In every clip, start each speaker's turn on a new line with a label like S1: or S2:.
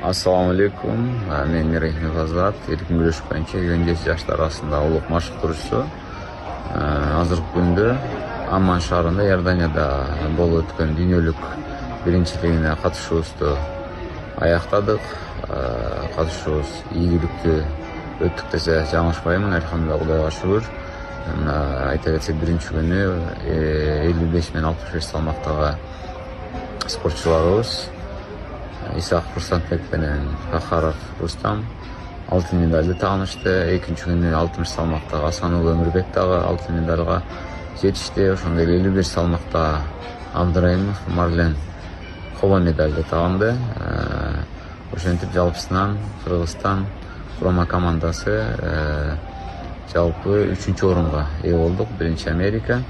S1: Assalamu alaikum. Мен Мирей Мирзат, эркин күрөш боюнча 17 жаштар арасында улук машыктыруучусу. Азыркы күндө Амман шаарында, Иорданияда болуп өткөн дүйнөлүк биринчилигине катышуубузду аяктадык. Катышуубуз ийгиликтүү өттүк десе жаңылышпаймын, элхамдулилла, Кудайга шүгүр. Айта кетсек, биринчи күнү 55 мен 65 салмактагы спортчуларыбыз Исак Курсантбек менен Кахаров Рустам алтын медалды тагынышты. Экинчи күнү 60 салмактагы Асануулу Өмүрбек дагы алтын медалга жетишти. Ошондой эле 51 салмакта Абдырайымов Марлен коло медалды тагынды. Ошентип жалпысынан Кыргызстан курама командасы жалпы 3-чү орунга ээ болдук. Биринчи Америка,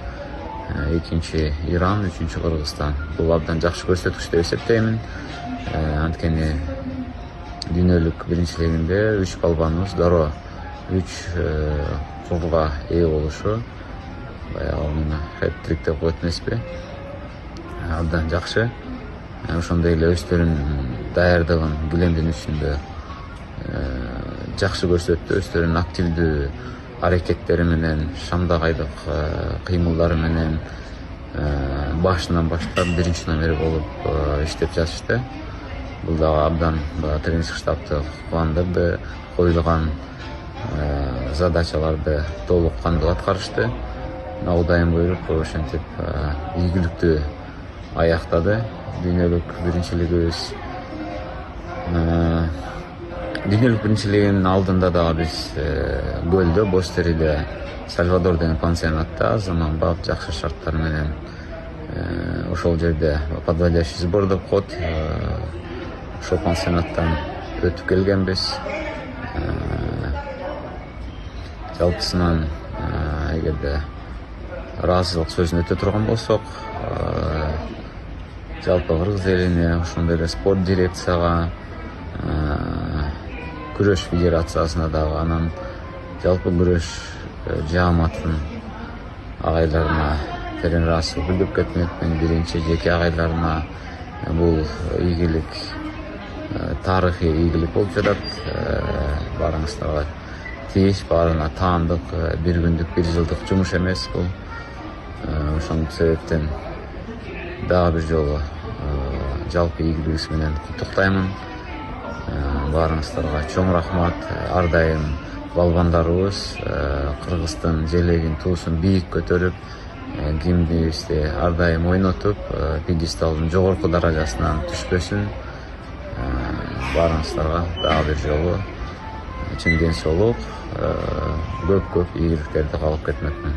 S1: экинчи Иран, үчүнчү Кыргызстан. Бул абдан жакшы көрсөткүч деп эсептеймин. Анткени дүйнөлүк биринчилигинде 3 балбаныбыз дароо 3 колго ээ болушу, баягы хэт-трик деп коет эмеспи, абдан жакшы. Ошондой эле өздөрүнүн даярдыгын килемдин үстүндө жакшы көрсөттү. Өздөрүнүн активдүү аракеттери менен, шамдагайдык кыймылдары менен башынан баштап биринчи номер болуп иштеп жатышты. Бул дагы абдан тренинг штабты кубандырды. Коюлган задачаларды толук кандуу аткарышты. Кудайым буйруп, ошентип ийгиликтүү аяктады дүйнөлүк биринчилигибиз. Дүйнөлүк биринчилигинин алдында дагы биз көлдө, Бостериде, Сальвадор деген пансионатта заманбап жакшы шарттар менен ошол жерде подводящий сбор деп коет. Ошол пансионаттан өтүп келгенбиз. Жалпысынан эгерде ыраазычылык сөзүн өтө турган болсок, жалпы кыргыз элине, ошондой эле спорт дирекцияга, күрөш федерациясына дагы, анан жалпы күрөш жааматын агайларына терең ыраазычылык билдирип кетмекмин. Биринчи жеке агайларына бул ийгилик тарыхый ийгилик болуп жатат. Баарыңыздарга тийиш, баарына таандык, бир күндүк, бир жылдык жумуш эмес бул. Ошол себептен дагы бир жолу жалпы ийгилигиңиз менен куттуктаймын. Баарыңыздарга чоң рахмат. Ар дайым балбандарыбыз Кыргыздын желегин, туусун бийик көтөрүп, гимнибизди ар дайым ойнотуп, пьедесталдын жогорку даражасынан түшпөсүн. Баарыңыздарга дагы бир жолу чын ден соолук, көп ийгиликтерди каалап кетмекмин.